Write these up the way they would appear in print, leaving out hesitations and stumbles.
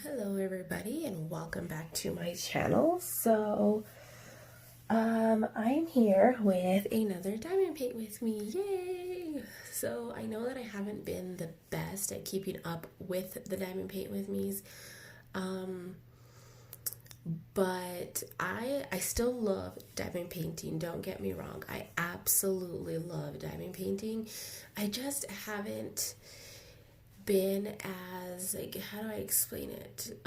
Hello everybody and welcome back to my channel. I'm here with another diamond paint with me. Yay! So I know that I haven't been the best at keeping up with the diamond paint with me's. But I still love diamond painting, don't get me wrong. I absolutely love diamond painting. I just haven't been as, like, how do I explain it,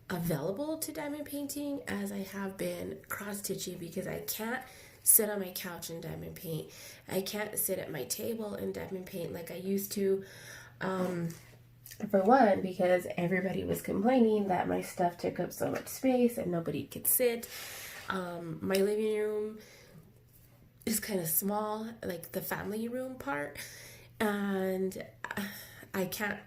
available to diamond painting as I have been cross stitching, because I can't sit on my couch and diamond paint. I can't sit at my table and diamond paint like I used to. For one, because everybody was complaining that my stuff took up so much space and nobody could sit. My living room is kind of small, like the family room part, and I can't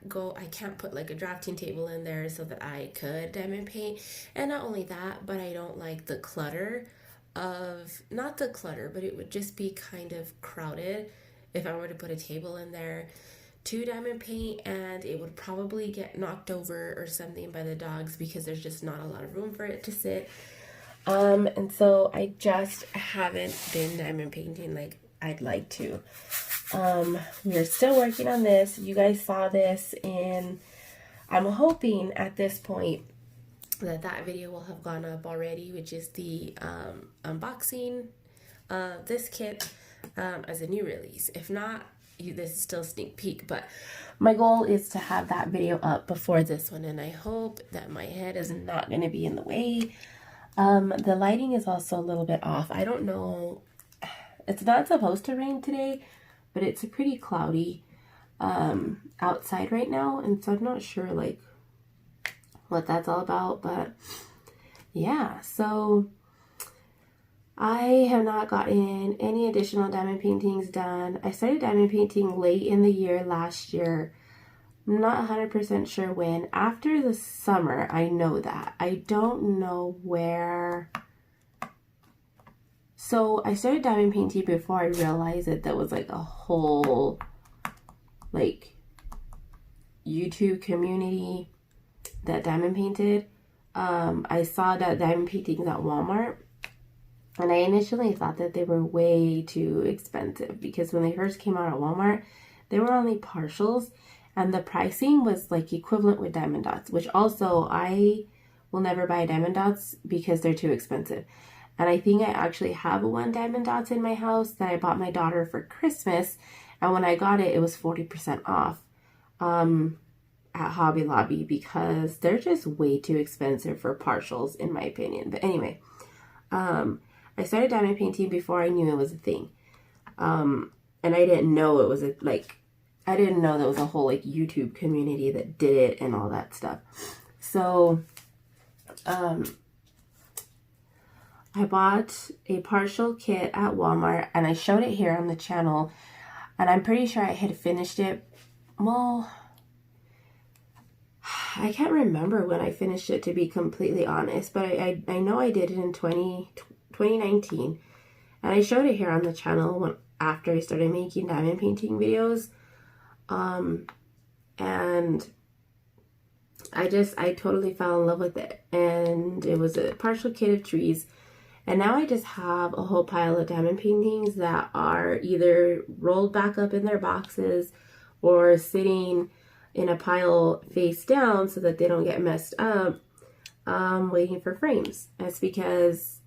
put like a drafting table in there so that I could diamond paint. And not only that, but I don't like the clutter of, not the clutter, but it would just be kind of crowded if I were to put a table in there to diamond paint, and it would probably get knocked over or something by the dogs because there's just not a lot of room for it to sit. And so I just haven't been diamond painting like I'd like to. We're still working on this. You guys saw this, and I'm hoping at this point that video will have gone up already, which is the unboxing of this kit as a new release. If not, this is still a sneak peek, but my goal is to have that video up before this one, and I hope that my head is not going to be in the way. The lighting is also a little bit off. I don't know. It's not supposed to rain today, but it's pretty cloudy outside right now, and so I'm not sure like what that's all about. But yeah, so I have not gotten any additional diamond paintings done. I started diamond painting late in the year last year. I'm not 100% sure when. After the summer, I know that. I don't know where. So I started diamond painting before I realized that there was like a whole like YouTube community that diamond painted. I saw that diamond paintings at Walmart, and I initially thought that they were way too expensive because when they first came out at Walmart, they were only partials, and the pricing was like equivalent with diamond dots, which also I will never buy diamond dots because they're too expensive. And I think I actually have one diamond dots in my house that I bought my daughter for Christmas, and when I got it, it was 40% off at Hobby Lobby because they're just way too expensive for partials in my opinion. But anyway, I started diamond painting before I knew it was a thing. And I didn't know it was I didn't know there was a whole like YouTube community that did it and all that stuff. So, I bought a partial kit at Walmart, and I showed it here on the channel, and I'm pretty sure I had finished it. Well, I can't remember when I finished it, to be completely honest, but I know I did it in 2019, and I showed it here on the channel after I started making diamond painting videos. And I totally fell in love with it, and it was a partial kit of trees. And now I just have a whole pile of diamond paintings that are either rolled back up in their boxes or sitting in a pile face down so that they don't get messed up, waiting for frames. That's because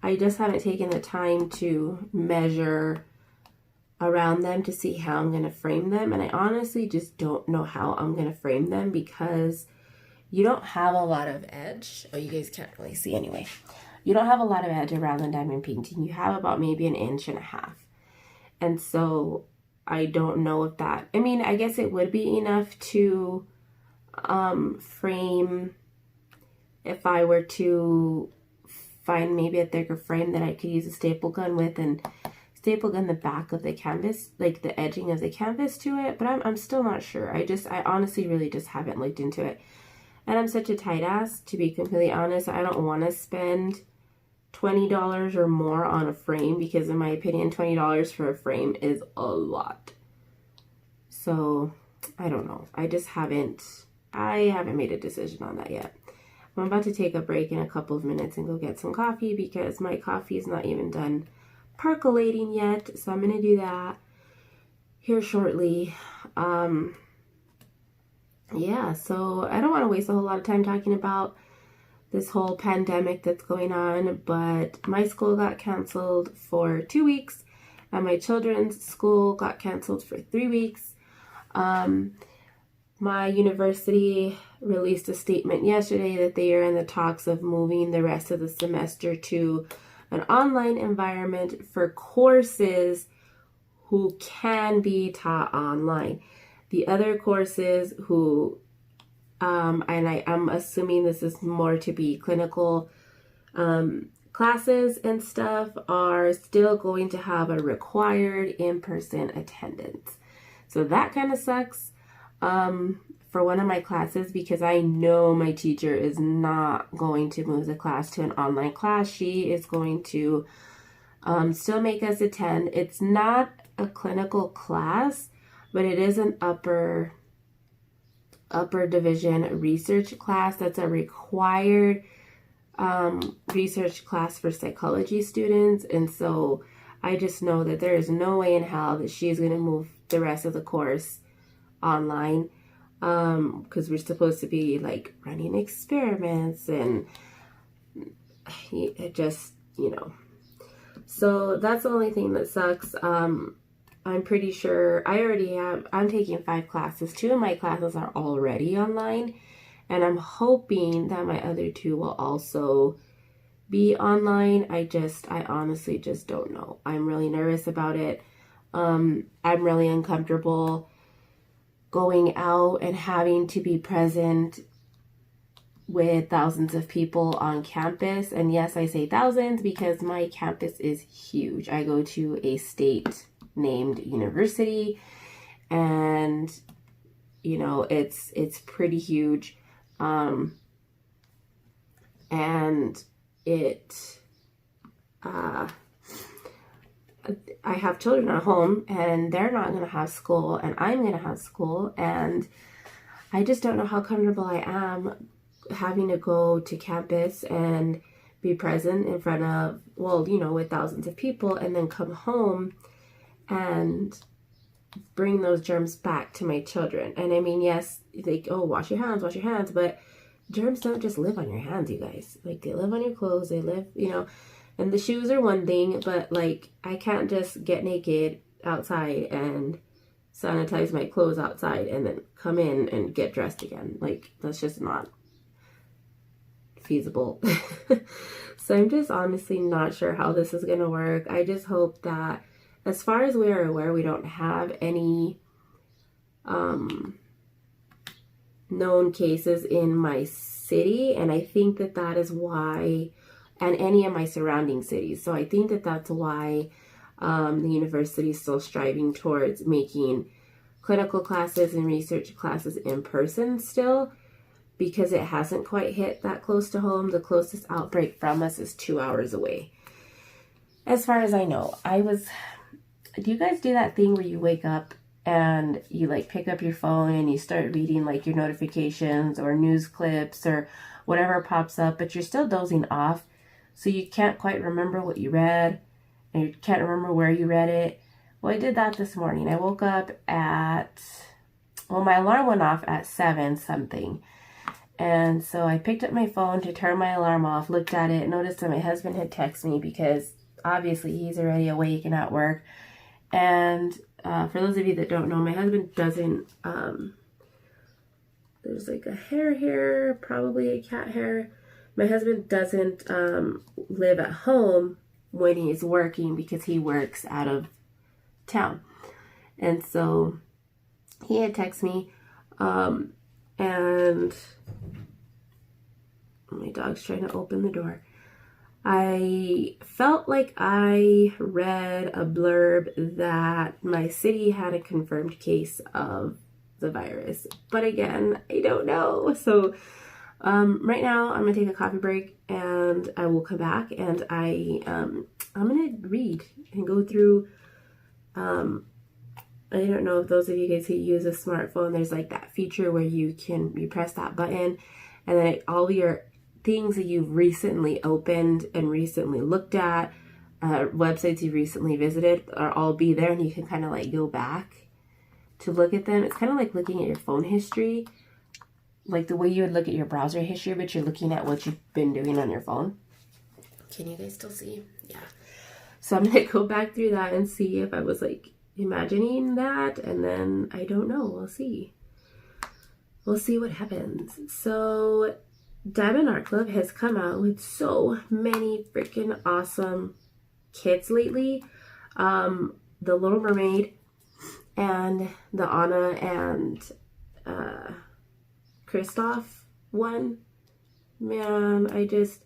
I just haven't taken the time to measure around them to see how I'm going to frame them. And I honestly just don't know how I'm going to frame them because you don't have a lot of edge. Oh, you guys can't really see anyway. You don't have a lot of edge around the diamond painting. You have about maybe 1.5 inches. And so I don't know if that, I mean, I guess it would be enough to frame if I were to find maybe a thicker frame that I could use a staple gun with and staple gun the back of the canvas, like the edging of the canvas to it. But I'm still not sure. I honestly really just haven't looked into it. And I'm such a tight ass, to be completely honest. I don't want to spend $20 or more on a frame because in my opinion, $20 for a frame is a lot. So I don't know. I just haven't I haven't made a decision on that yet. I'm about to take a break in a couple of minutes and go get some coffee because my coffee is not even done percolating yet. So I'm going to do that here shortly. Yeah, so I don't want to waste a whole lot of time talking about this whole pandemic that's going on, but my school got canceled for 2 weeks and my children's school got canceled for 3 weeks. My university released a statement yesterday that they are in the talks of moving the rest of the semester to an online environment for courses who can be taught online. The other courses who, and I am assuming this is more to be clinical classes and stuff, are still going to have a required in-person attendance. So that kind of sucks for one of my classes because I know my teacher is not going to move the class to an online class. She is going to still make us attend. It's not a clinical class, but it is an upper division research class. That's a required research class for psychology students. And so I just know that there is no way in hell that she's going to move the rest of the course online, because we're supposed to be like running experiments and it just, so that's the only thing that sucks. I'm pretty sure I'm taking 5 classes. 2 of my classes are already online, and I'm hoping that my other 2 will also be online. I honestly just don't know. I'm really nervous about it. I'm really uncomfortable going out and having to be present with thousands of people on campus. And yes, I say thousands because my campus is huge. I go to a state named university, and it's pretty huge, and I have children at home and they're not going to have school and I'm going to have school, and I just don't know how comfortable I am having to go to campus and be present in front of, with thousands of people, and then come home and bring those germs back to my children. And I mean, yes, wash your hands, but germs don't just live on your hands, you guys. Like, they live on your clothes, they live, and the shoes are one thing, but like, I can't just get naked outside and sanitize my clothes outside and then come in and get dressed again. Like, that's just not feasible. So I'm just honestly not sure how this is going to work. I just hope that, as far as we are aware, we don't have any known cases in my city, and I think that is why, and any of my surrounding cities. So I think that's why the university is still striving towards making clinical classes and research classes in person still, because it hasn't quite hit that close to home. The closest outbreak from us is 2 hours away, as far as I know. Do you guys do that thing where you wake up and you like pick up your phone and you start reading like your notifications or news clips or whatever pops up, but you're still dozing off, so you can't quite remember what you read and you can't remember where you read it? Well, I did that this morning. I woke up my alarm went off at 7 something. And so I picked up my phone to turn my alarm off, looked at it, noticed that my husband had texted me because obviously he's already awake and at work. And for those of you that don't know, my husband doesn't, there's like a hair here, probably a cat hair. My husband doesn't live at home when he's working because he works out of town. And so he had texted me, and my dog's trying to open the door. I felt like I read a blurb that my city had a confirmed case of the virus, but again, I don't know. So right now I'm gonna take a coffee break and I will come back and I'm gonna read and go through I don't know if those of you guys who use a smartphone, there's like that feature where you press that button and then all your things that you've recently opened and recently looked at, websites you recently visited, are all be there, and you can kind of like go back to look at them. It's kind of like looking at your phone history, like the way you would look at your browser history, but you're looking at what you've been doing on your phone. Can you guys still see? Yeah. So I'm going to go back through that and see if I was like imagining that, and then I don't know. We'll see. We'll see what happens. So Diamond Art Club has come out with so many freaking awesome kits lately. The Little Mermaid and the Anna and Kristoff one. Man, I just...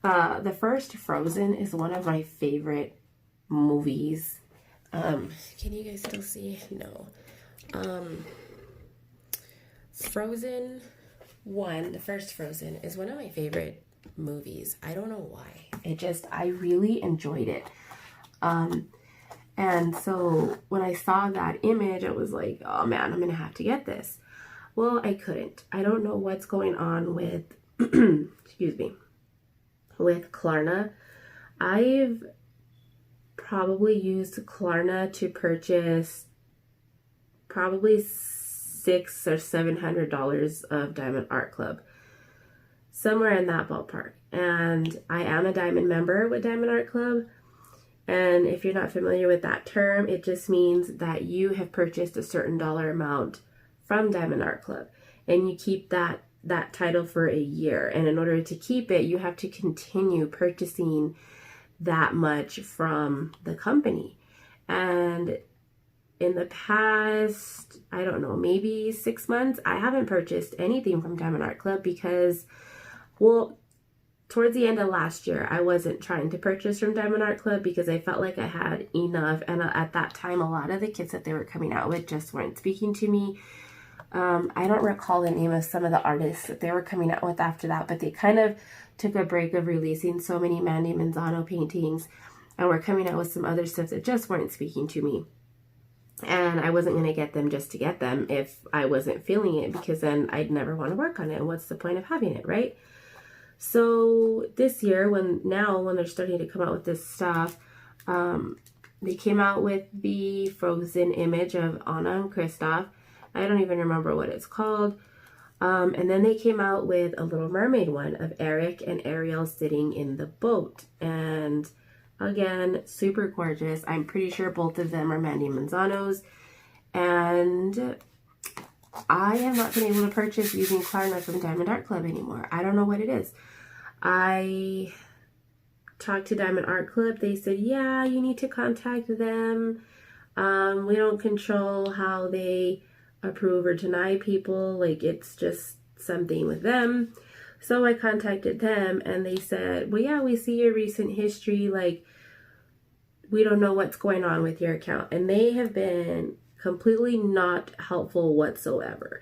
the first Frozen is one of my favorite movies. Can you guys still see? No. Frozen 1, the first Frozen, is one of my favorite movies. I don't know why. I really enjoyed it. And so when I saw that image, I was like, oh man, I'm going to have to get this. Well, I couldn't. I don't know what's going on with, excuse me, with Klarna. I've probably used Klarna to purchase probably $600 or $700 of Diamond Art Club, somewhere in that ballpark. And I am a Diamond member with Diamond Art Club. And if you're not familiar with that term, it just means that you have purchased a certain dollar amount from Diamond Art Club, and you keep that title for a year. And in order to keep it, you have to continue purchasing that much from the company. And in the past, I don't know, maybe 6 months, I haven't purchased anything from Diamond Art Club because, well, towards the end of last year, I wasn't trying to purchase from Diamond Art Club because I felt like I had enough. And at that time, a lot of the kits that they were coming out with just weren't speaking to me. I don't recall the name of some of the artists that they were coming out with after that, but they kind of took a break of releasing so many Mandy Manzano paintings and were coming out with some other stuff that just weren't speaking to me. And I wasn't going to get them just to get them if I wasn't feeling it, because then I'd never want to work on it. And what's the point of having it, right? So this year, when they're starting to come out with this stuff, they came out with the Frozen image of Anna and Kristoff. I don't even remember what it's called. And then they came out with a Little Mermaid one of Eric and Ariel sitting in the boat. And again, super gorgeous. I'm pretty sure both of them are Mandy Manzano's. And I have not been able to purchase using Klarna from Diamond Art Club anymore. I don't know what it is. I talked to Diamond Art Club. They said, yeah, you need to contact them. We don't control how they approve or deny people. Like, it's just something with them. So I contacted them and they said, well, yeah, we see your recent history. Like, we don't know what's going on with your account. And they have been completely not helpful whatsoever.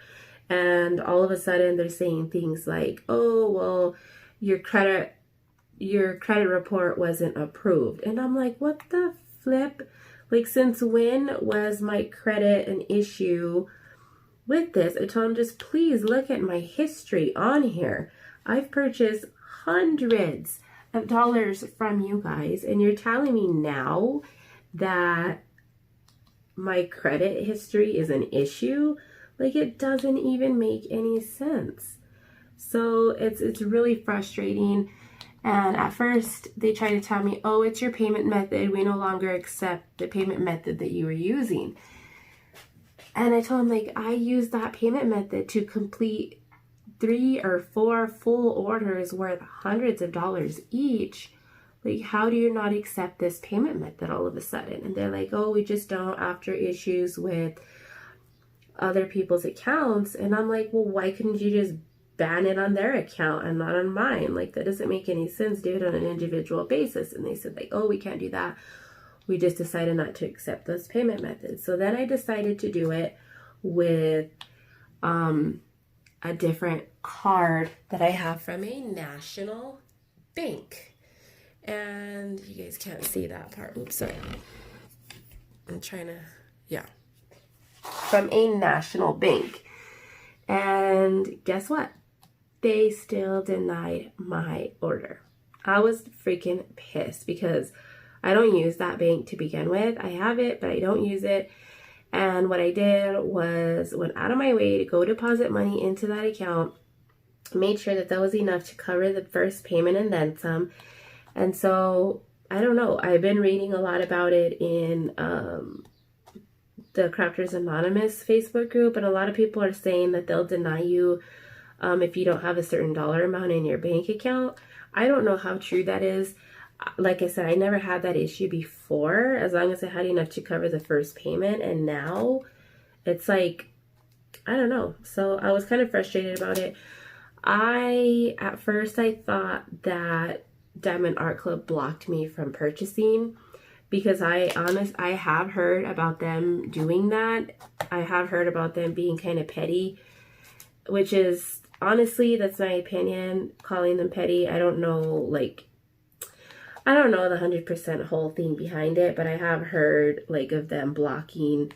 And all of a sudden they're saying things like, oh, well, your credit report wasn't approved. And I'm like, what the flip? Like, since when was my credit an issue with this? I told them, just please look at my history on here. I've purchased hundreds of dollars from you guys, and you're telling me now that my credit history is an issue? Like, it doesn't even make any sense. So it's really frustrating. And at first they tried to tell me, oh, it's your payment method. We no longer accept the payment method that you were using. And I told them, like, I used that payment method to complete 3 or 4 full orders worth hundreds of dollars each. Like, how do you not accept this payment method all of a sudden? And they're like, oh, we just don't after issues with other people's accounts. And I'm like, well, why couldn't you just ban it on their account and not on mine? Like, that doesn't make any sense. Do it on an individual basis. And they said, like, oh, we can't do that. We just decided not to accept those payment methods. So then I decided to do it with a different card that I have from a national bank. And you guys can't see that part. Oops, sorry. I'm trying to, Yeah. From a national bank. And guess what? They still denied my order. I was freaking pissed because I don't use that bank to begin with. I have it, but I don't use it. And what I did was went out of my way to go deposit money into that account, made sure that that was enough to cover the first payment and then some. And so, I don't know. I've been reading a lot about it in the Crafters Anonymous Facebook group, and a lot of people are saying that they'll deny you if you don't have a certain dollar amount in your bank account. I don't know how true that is. Like I said, I never had that issue before, as long as I had enough to cover the first payment, and now it's like, I don't know. So I was kind of frustrated about it. At first I thought that Diamond Art Club blocked me from purchasing, because I have heard about them doing that. I have heard about them being kind of petty, which is, honestly, that's my opinion, calling them petty. I don't know the 100% whole thing behind it, but I have heard like of them blocking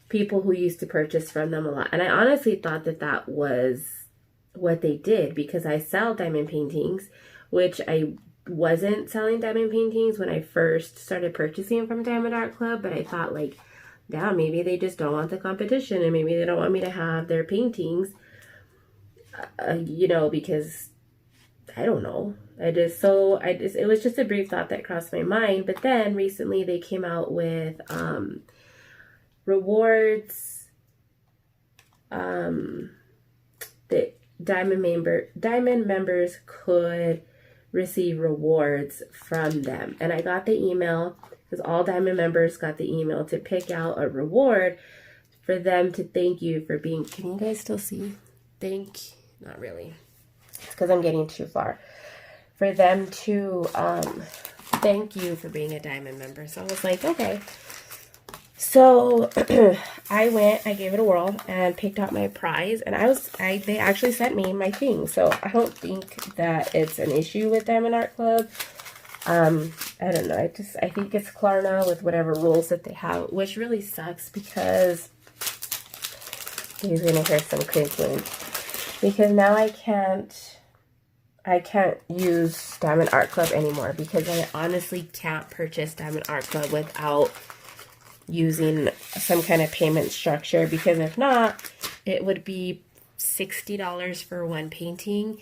people who used to purchase from them a lot. And I honestly thought that that was what they did, because I sell diamond paintings, which I wasn't selling diamond paintings when I first started purchasing from Diamond Art Club, but I thought like, yeah, maybe they just don't want the competition, and maybe they don't want me to have their paintings, because I don't know. It was just a brief thought that crossed my mind. But then recently they came out with rewards that diamond members could receive rewards from them. And I got the email, because all diamond members got the email to pick out a reward for them to thank you for being, can you guys still see? Not really. It's because I'm getting too far. For them to thank you for being a diamond member. So I was like, okay. So I gave it a whirl and picked out my prize, and they actually sent me my thing. So I don't think that it's an issue with Diamond Art Club. I don't know. I think it's Klarna with whatever rules that they have, which really sucks, because you're gonna hear some crinkling. Because now I can't use Diamond Art Club anymore, because I honestly can't purchase Diamond Art Club without using some kind of payment structure, because if not, it would be $60 for one painting,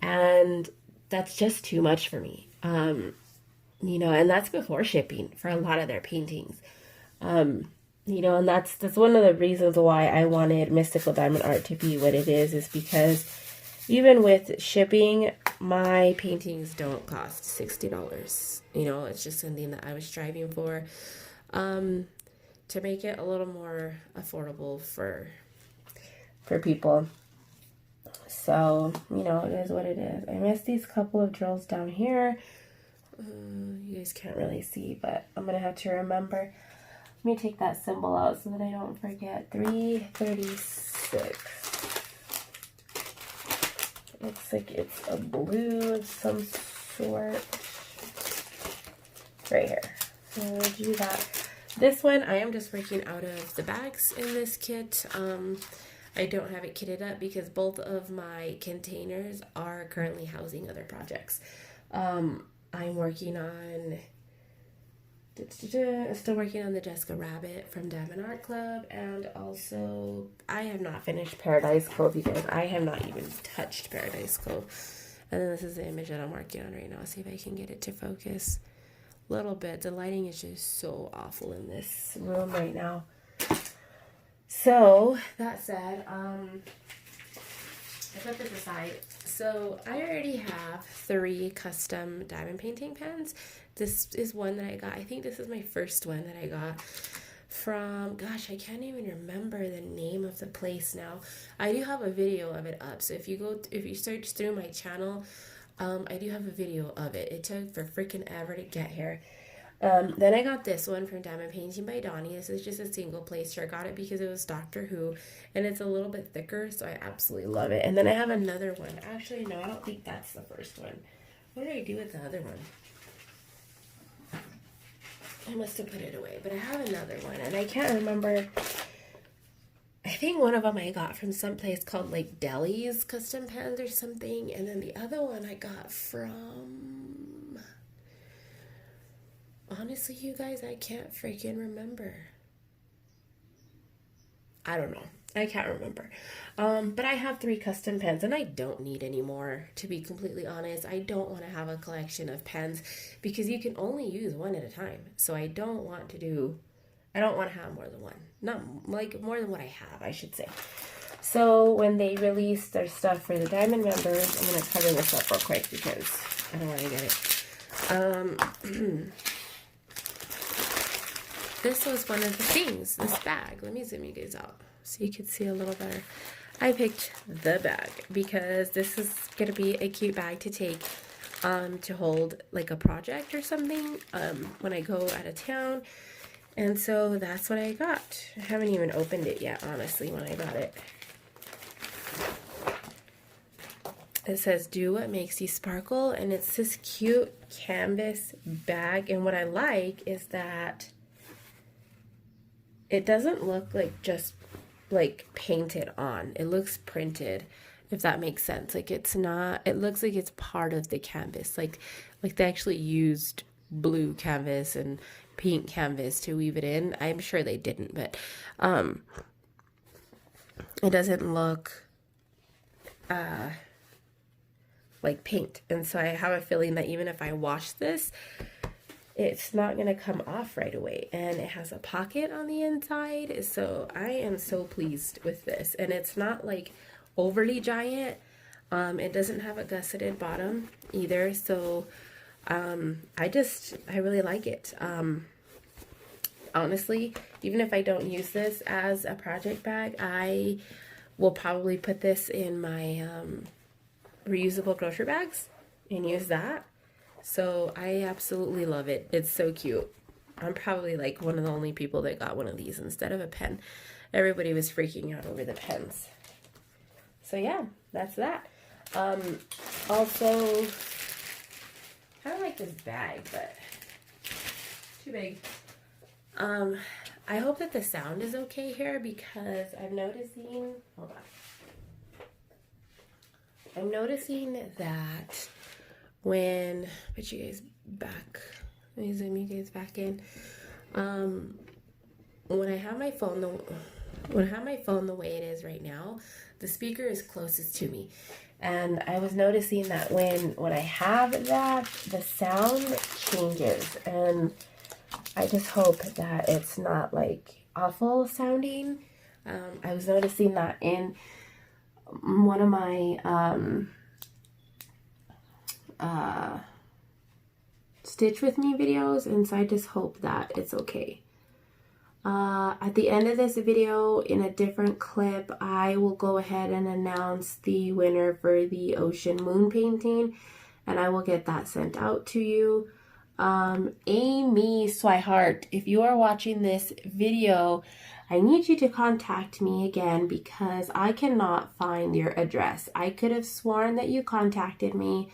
and that's just too much for me. And that's before shipping for a lot of their paintings. And that's one of the reasons why I wanted Mystical Diamond Art to be what it is because even with shipping, my paintings don't cost $60. It's just something that I was striving for, to make it a little more affordable for people. So, it is what it is. I missed these couple of drills down here. You guys can't really see, but I'm going to have to remember. Let me take that symbol out so that I don't forget. 336. Looks like it's a blue of some sort. Right here. So I'm going to do that. This one, I am just working out of the bags in this kit. I don't have it kitted up because both of my containers are currently housing other projects. I'm working on... still working on the Jessica Rabbit from Diamond Art Club, and also I have not finished Paradise Cove, you guys. I have not even touched Paradise Cove. And then this is the image that I'm working on right now. See if I can get it to focus a little bit. The lighting is just so awful in this room right now. So that said, I put this aside. So I already have 3 custom diamond painting pens. This is one that I got. I think this is my first one that I got from, gosh, I can't even remember the name of the place now. I do have a video of it up. So if you search through my channel, I do have a video of it. It took for freaking ever to get here. Then I got this one from Diamond Painting by Donnie. This is just a single placer. I got it because it was Doctor Who, and it's a little bit thicker, so I absolutely love it. And then I have another one. Actually, no, I don't think that's the first one. What did I do with the other one? I must have put it away, but I have another one, and I can't remember. I think one of them I got from some place called like Deli's Custom Pens or something, and then the other one I got from, honestly, you guys, I can't freaking remember. I don't know. I can't remember. But I have 3 custom pens, and I don't need any more, to be completely honest. I don't want to have a collection of pens because you can only use one at a time. So I don't want to have more than one. Not like more than what I have, I should say. So when they release their stuff for the Diamond members, I'm going to cover this up real quick because I don't want to get it. This was one of the things, this bag. Let me zoom you guys out so you can see a little better. I picked the bag because this is going to be a cute bag to take to hold like a project or something when I go out of town. And so that's what I got. I haven't even opened it yet, honestly, when I got it. It says, do what makes you sparkle, and it's this cute canvas bag. And what I like is that it doesn't look like just like painted on. It looks printed, if that makes sense. Like it's not, it looks like it's part of the canvas. Like they actually used blue canvas and pink canvas to weave it in. I'm sure they didn't, but it doesn't look like paint. And so I have a feeling that even if I wash this, it's not going to come off right away. And it has a pocket on the inside. So I am so pleased with this. And it's not like overly giant. It doesn't have a gusseted bottom either. So I really like it. Honestly, even if I don't use this as a project bag, I will probably put this in my reusable grocery bags and use that. So I absolutely love it. It's so cute. I'm probably like one of the only people that got one of these instead of a pen. Everybody was freaking out over the pens. So yeah, that's that. Also, I don't like this bag, but too big. I hope that the sound is okay here because I'm noticing, hold on. I'm noticing that when, put you guys back, let me zoom you guys back in. When I have my phone the way it is right now, the speaker is closest to me. And I was noticing that when I have that, the sound changes. And I just hope that it's not like awful sounding. I was noticing that in one of my Stitch With Me videos, and so I just hope that it's okay. At the end of this video, in a different clip, I will go ahead and announce the winner for the Ocean Moon painting, and I will get that sent out to you. Amy Swihart, if you are watching this video, I need you to contact me again because I cannot find your address. I could have sworn that you contacted me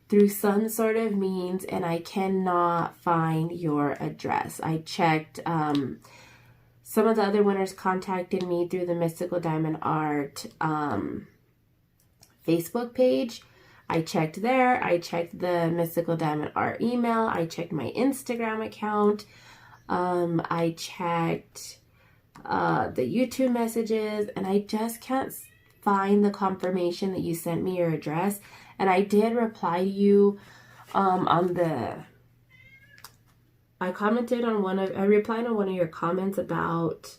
through some sort of means, and I cannot find your address. I checked, some of the other winners contacted me through the Mystical Diamond Art Facebook page. I checked there. I checked the Mystical Diamond Art email. I checked my Instagram account. I checked the YouTube messages, and I just can't find the confirmation that you sent me your address. And I did reply to you I replied on one of your comments about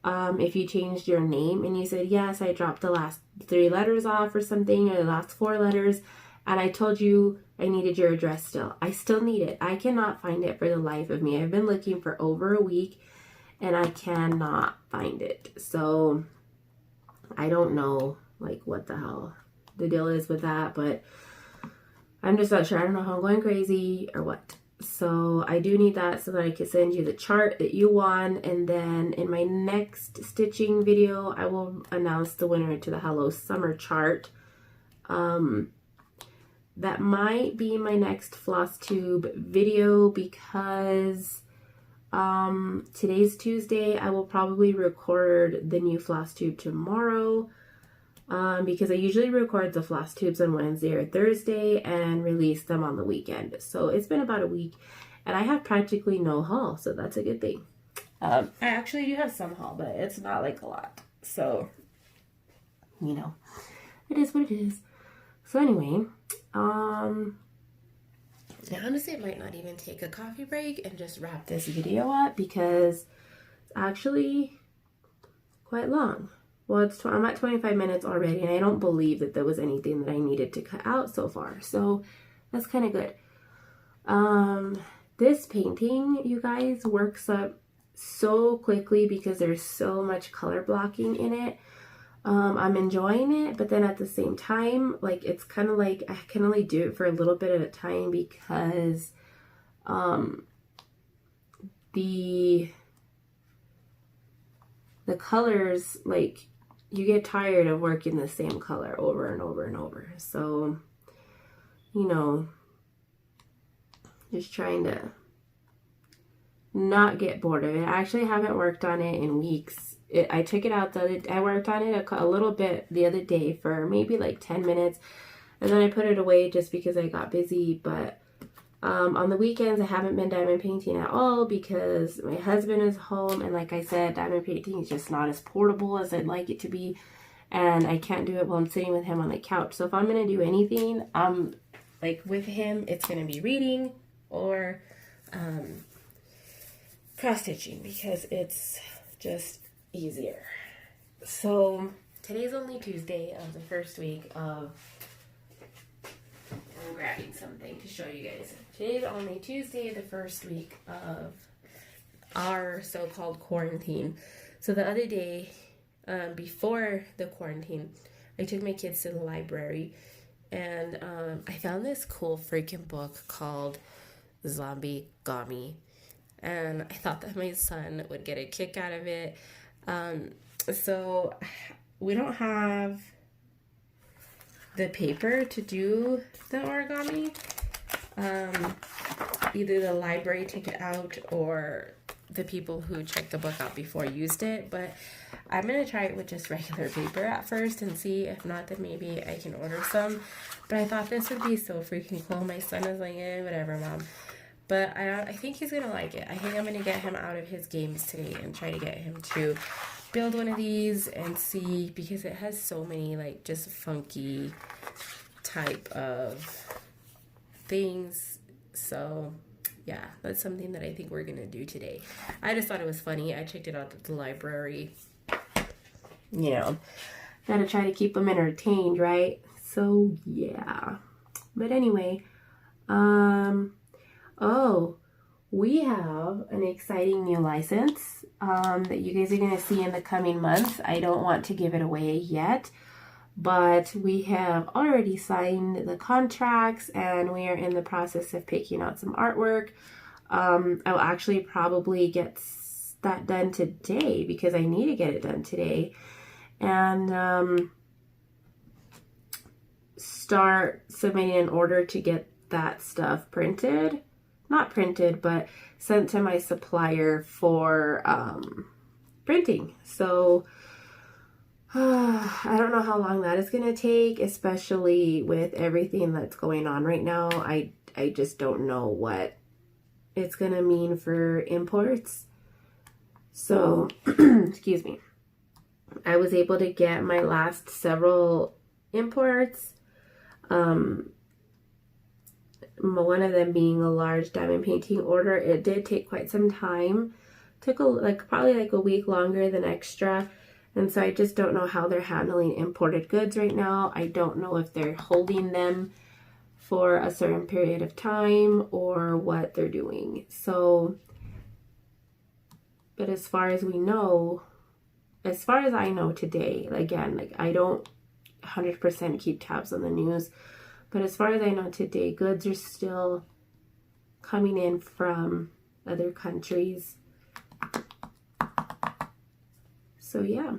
if you changed your name, and you said, yes, I dropped the last 3 letters off or something, or the last 4 letters, and I told you I needed your address still. I still need it. I cannot find it for the life of me. I've been looking for over a week, and I cannot find it. So I don't know, like, what the hell the deal is with that, but I'm just not sure. I don't know how I'm going crazy or what. So I do need that so that I can send you the chart that you won, and then in my next stitching video I will announce the winner to the Hello Summer chart. that might be my next floss tube video because today's Tuesday. I will probably record the new floss tube tomorrow because I usually record the floss tubes on Wednesday or Thursday and release them on the weekend. So it's been about a week and I have practically no haul, so that's a good thing. I actually do have some haul, but it's not like a lot. So, you know, it is what it is. So anyway, honestly, I might not even take a coffee break and just wrap this video up because it's actually quite long. Well, I'm at 25 minutes already, and I don't believe that there was anything that I needed to cut out so far. So that's kind of good. This painting, you guys, works up so quickly because there's so much color blocking in it. I'm enjoying it, but then at the same time, like, it's kind of like I can only do it for a little bit at a time because the colors, like, you get tired of working the same color over and over and over. So, you know, just trying to not get bored of it. I actually haven't worked on it in weeks. I took it out I worked on it a little bit the other day for maybe like 10 minutes. And then I put it away just because I got busy. But on the weekends, I haven't been diamond painting at all because my husband is home. And like I said, diamond painting is just not as portable as I'd like it to be. And I can't do it while I'm sitting with him on the couch. So if I'm going to do anything, like with him, it's going to be reading or cross-stitching because it's just easier. So today's only Tuesday of the first week of... I'm grabbing something to show you guys. Today's only Tuesday, the first week of our so-called quarantine. So the other day, before the quarantine, I took my kids to the library and I found this cool freaking book called Zombie Gami. And I thought that my son would get a kick out of it. So we don't have the paper to do the origami. Either the library took it out or the people who checked the book out before used it. But I'm going to try it with just regular paper at first and see. If not, then maybe I can order some. But I thought this would be so freaking cool. My son is like, whatever, Mom. But I think he's going to like it. I think I'm going to get him out of his games today and try to get him to build one of these and see, because it has so many, like, just funky type of things. So, yeah, that's something that I think we're going to do today. I just thought it was funny. I checked it out at the library. You know, got to try to keep them entertained, right? So, yeah. But anyway, oh, we have an exciting new license that you guys are going to see in the coming months. I don't want to give it away yet, but we have already signed the contracts and we are in the process of picking out some artwork. I'll actually probably get that done today because I need to get it done today. And start submitting an order to get that stuff printed. Not printed, but sent to my supplier for printing. So I don't know how long that is going to take, especially with everything that's going on right now. I just don't know what it's going to mean for imports. So, excuse me. I was able to get my last several imports. One of them being a large diamond painting order. It did take quite some time. Took probably like a week longer than extra. And so I just don't know how they're handling imported goods right now. I don't know if they're holding them for a certain period of time or what they're doing. So, but as far as I know today, again, like I don't 100% keep tabs on the news. But as far as I know today, goods are still coming in from other countries. So yeah,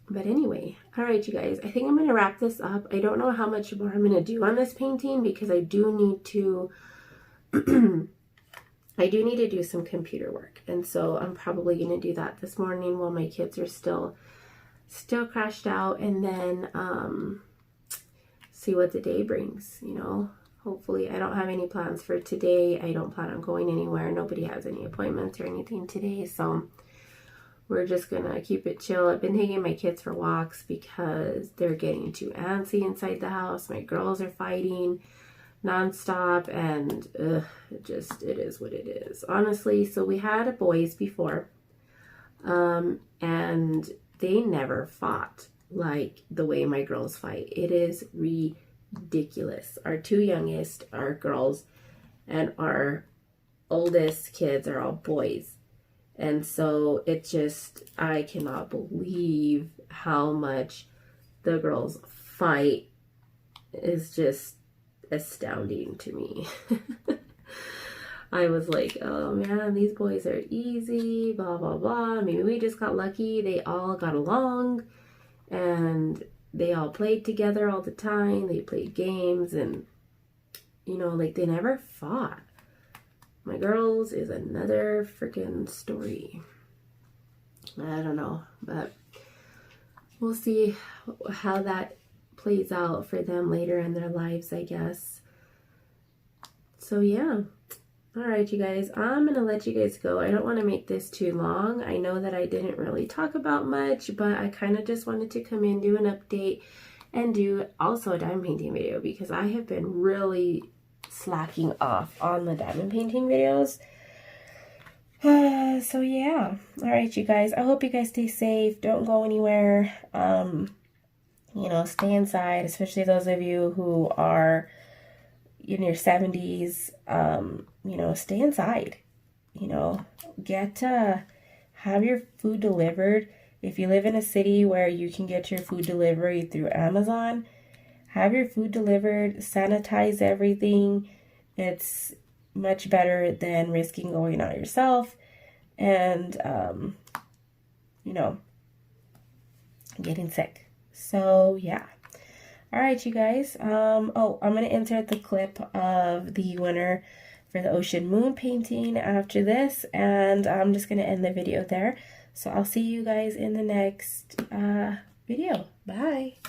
But anyway, all right, you guys, I think I'm going to wrap this up. I don't know how much more I'm going to do on this painting because I do need to, I do need to do some computer work. And so I'm probably going to do that this morning while my kids are still crashed out, and then see what the day brings, you know. Hopefully, I don't have any plans for today. I don't plan on going anywhere. Nobody has any appointments or anything today, so we're just gonna keep it chill. I've been taking my kids for walks because they're getting too antsy inside the house. My girls are fighting nonstop, and it is what it is, honestly. So we had boys before, and they never fought like the way my girls fight. It is ridiculous. Our two youngest are girls, and our oldest kids are all boys. And so it just, I cannot believe how much the girls fight. Is just astounding to me. I was like, oh man, these boys are easy, blah, blah, blah. Maybe we just got lucky. They all got along and they all played together all the time. They played games and, you know, like they never fought. My girls is another freaking story. I don't know, but we'll see how that plays out for them later in their lives, I guess. So yeah. All right, you guys, I'm going to let you guys go. I don't want to make this too long. I know that I didn't really talk about much, but I kind of just wanted to come in, do an update, and do also a diamond painting video because I have been really slacking off on the diamond painting videos. So yeah. All right, you guys, I hope you guys stay safe. Don't go anywhere. You know, stay inside, especially those of you who are in your 70s. You know, stay inside. You know, have your food delivered. If you live in a city where you can get your food delivery through Amazon, have your food delivered, sanitize everything. It's much better than risking going out yourself and, you know, getting sick. So, yeah. All right, you guys. Oh, I'm going to insert the clip of the winner for the Ocean Moon painting after this, and I'm just going to end the video there. So I'll see you guys in the next video. Bye.